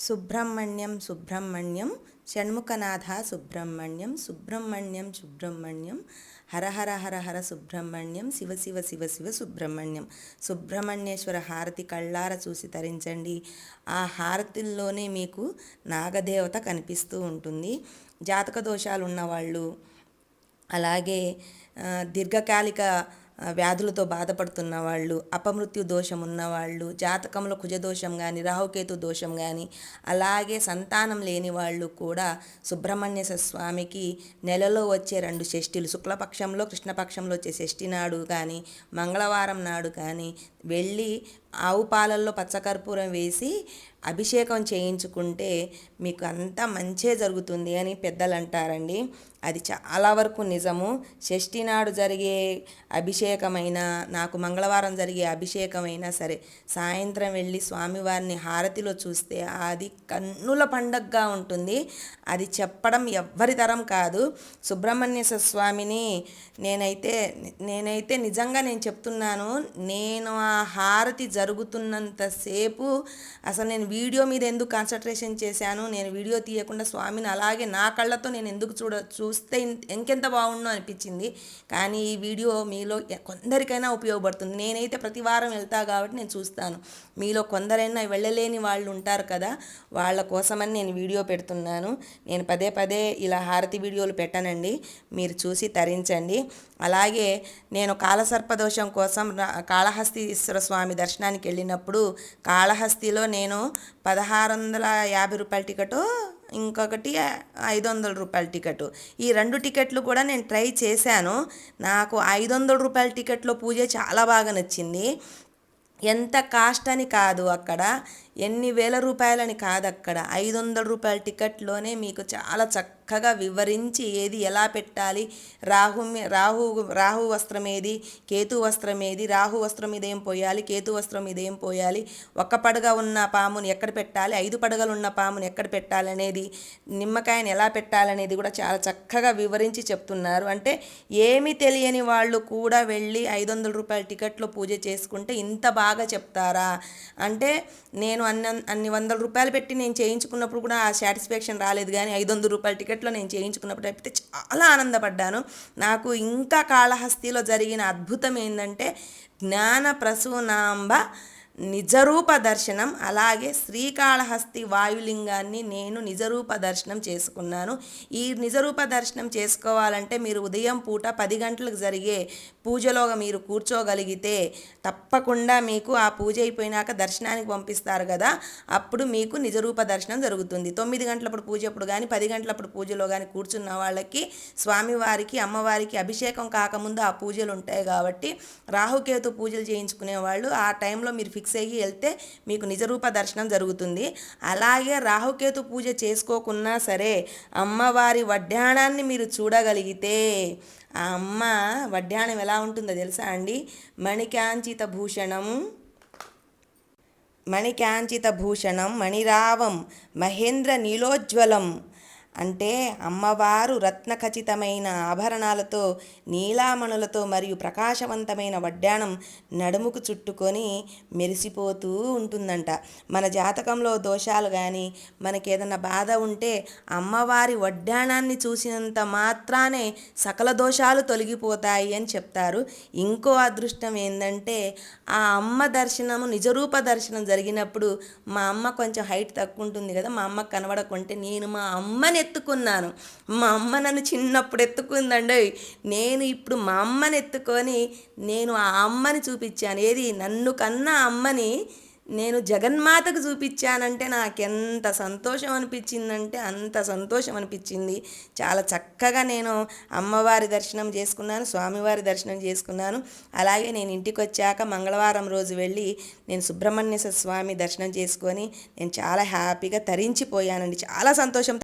సుబ్రహ్మణ్యం సుబ్రహ్మణ్యం షణ్ముఖనాథ సుబ్రహ్మణ్యం సుబ్రహ్మణ్యం సుబ్రహ్మణ్యం హర హర హర హర సుబ్రహ్మణ్యం శివ శివ శివ శివ సుబ్రహ్మణ్యం. సుబ్రహ్మణ్యేశ్వర హారతి కళ్ళార చూసి తరించండి. ఆ హారతిల్లోనే మీకు నాగదేవత కనిపిస్తూ ఉంటుంది. జాతక దోషాలు ఉన్నవాళ్ళు, అలాగే దీర్ఘకాలిక వ్యాధులతో బాధపడుతున్న వాళ్ళు, అపమృత్యు దోషం ఉన్నవాళ్ళు, జాతకంలో కుజదోషం కానీ రాహుకేతు దోషం కానీ, అలాగే సంతానం లేని వాళ్ళు కూడా సుబ్రహ్మణ్య స్వామికి నెలలో వచ్చే 2 షష్ఠీలు, శుక్లపక్షంలో కృష్ణపక్షంలో వచ్చే షష్ఠి నాడు కానీ మంగళవారం నాడు కానీ వెళ్ళి ఆవు పాలల్లో పచ్చకర్పూరం వేసి అభిషేకం చేయించుకుంటే మీకు అంతా మంచే జరుగుతుంది అని పెద్దలు అంటారండి. అది చాలా వరకు నిజము. షష్ఠి నాడు జరిగే అభిషేకమైనా, నాకు మంగళవారం జరిగే అభిషేకమైనా సరే, సాయంత్రం వెళ్ళి స్వామివారిని హారతిలో చూస్తే అది కన్నుల పండగగా ఉంటుంది. అది చెప్పడం ఎవ్వరి తరం కాదు. సుబ్రహ్మణ్య స్వామిని నేనైతే నిజంగా నేను చెప్తున్నాను, నేను ఆ హారతి జరుగుతున్నంతసేపు అసలు నేను వీడియో మీద ఎందుకు కాన్సన్ట్రేషన్ చేశాను, నేను వీడియో తీయకుండా స్వామిని అలాగే నా కళ్ళతో నేను ఎందుకు చూస్తే ఇంకెంత బాగుండు అనిపించింది. కానీ ఈ వీడియో మీలో కొందరికైనా ఉపయోగపడుతుంది. నేనైతే ప్రతి వారం వెళ్తా కాబట్టి నేను చూస్తాను. మీలో కొందరైనా వెళ్ళలేని వాళ్ళు ఉంటారు కదా, వాళ్ళ కోసమని నేను వీడియో పెడుతున్నాను. నేను పదే పదే ఇలా హారతి వీడియోలు పెట్టనండి, మీరు చూసి తరించండి. అలాగే నేను కాలసర్పదోషం కోసం కాళహస్తీశ్వర స్వామి దర్శనానికి వెళ్ళినప్పుడు కాళహస్తిలో నేను 1650 రూపాయల టికెటు, ఇంకొకటి 500 రూపాయల టికెట్, ఈ 2 టికెట్లు కూడా నేను ట్రై చేశాను. నాకు 500 రూపాయల టికెట్లో పూజ చాలా బాగా నచ్చింది. ఎంత కాస్ట్ అని కాదు, అక్కడ ఎన్ని వేల రూపాయలని కాదు, అక్కడ 500 రూపాయల టికెట్లోనే మీకు చాలా చక్కగా వివరించి ఏది ఎలా పెట్టాలి, రాహు వస్త్రం ఏది, కేతు వస్త్రం ఏది, రాహు వస్త్రం ఇదేం పోయాలి, కేతు వస్త్రం ఇదేం పోయాలి, ఒక్క పడగ ఉన్న పాముని ఎక్కడ పెట్టాలి, 5 పడగలు ఉన్న పాముని ఎక్కడ పెట్టాలి అనేది, నిమ్మకాయని ఎలా పెట్టాలనేది కూడా చాలా చక్కగా వివరించి చెప్తున్నారు. అంటే ఏమీ తెలియని వాళ్ళు కూడా వెళ్ళి 500 రూపాయల టికెట్లో పూజ చేసుకుంటే ఇంత బాగా చెప్తారా అంటే, నేను అన్ని వందల రూపాయలు పెట్టి నేను చేయించుకున్నప్పుడు కూడా ఆ సాటిస్ఫాక్షన్ రాలేదు. కానీ 500 రూపాయల టికెట్లో నేను చేయించుకున్నప్పుడు అయితే చాలా ఆనందపడ్డాను. నాకు ఇంకా కాళహస్తిలో జరిగిన అద్భుతం ఏంటంటే, జ్ఞాన ప్రసూనాంబ నిజరూప దర్శనం. అలాగే శ్రీకాళహస్తి వాయులింగాన్ని నేను నిజరూప దర్శనం చేసుకున్నాను. ఈ నిజరూప దర్శనం చేసుకోవాలంటే మీరు ఉదయం పూట 10 గంటలకు జరిగే పూజలోగా మీరు కూర్చోగలిగితే తప్పకుండా మీకు ఆ పూజ అయిపోయినాక దర్శనానికి పంపిస్తారు కదా, అప్పుడు మీకు నిజరూప దర్శనం జరుగుతుంది. 9 గంటలప్పుడు పూజ అప్పుడు కానీ 10 గంటలప్పుడు పూజలో కానీ కూర్చున్న వాళ్ళకి స్వామివారికి అమ్మవారికి అభిషేకం కాకముందు ఆ పూజలు ఉంటాయి కాబట్టి రాహుకేతు పూజలు చేయించుకునే వాళ్ళు ఆ టైంలో మీరు ఫిక్స్ అయ్యి వెళ్తే మీకు నిజరూప దర్శనం జరుగుతుంది. అలాగే రాహుకేతు పూజ చేసుకోకున్నా సరే అమ్మవారి వడ్డాణాన్ని మీరు చూడగలిగితే, ఆ అమ్మ వడ్డాణం ఎలా ఉంటుందో తెలుసా అండి? మణికాంచిత భూషణం మణిరావం మహేంద్ర నీలోజ్వలం. అంటే అమ్మవారు రత్నఖచితమైన ఆభరణాలతో, నీలామణులతో మరియు ప్రకాశవంతమైన వడ్డాణం నడుముకు చుట్టుకొని మెరిసిపోతూ ఉంటుందంట. మన జాతకంలో దోషాలు కానీ మనకి ఏదైనా బాధ ఉంటే అమ్మవారి వడ్డాణాన్ని చూసినంత మాత్రానే సకల దోషాలు తొలగిపోతాయి అని చెప్తారు. ఇంకో అదృష్టం ఏంటంటే, ఆ అమ్మ దర్శనము నిజరూప దర్శనం జరిగినప్పుడు, మా అమ్మ కొంచెం హైట్ తక్కువ ఉంటుంది కదా, మా అమ్మకు కనబడకుంటే నేను మా అమ్మని ఎత్తుకున్నాను. మా అమ్మ నన్ను చిన్నప్పుడు ఎత్తుకుందండి. నేను ఇప్పుడు మా అమ్మని ఎత్తుకొని నేను ఆ అమ్మని చూపించాను. ఏది, నన్ను కన్నా అమ్మని నేను జగన్మాతకు చూపించానంటే నాకెంత సంతోషం అనిపించిందంటే అంత సంతోషం అనిపించింది. చాలా చక్కగా నేను అమ్మవారి దర్శనం చేసుకున్నాను, స్వామివారి దర్శనం చేసుకున్నాను. అలాగే నేను ఇంటికి వచ్చాక మంగళవారం రోజు వెళ్ళి నేను సుబ్రహ్మణ్య స్వామి దర్శనం చేసుకొని నేను చాలా హ్యాపీగా తరించిపోయానండి. చాలా సంతోషం.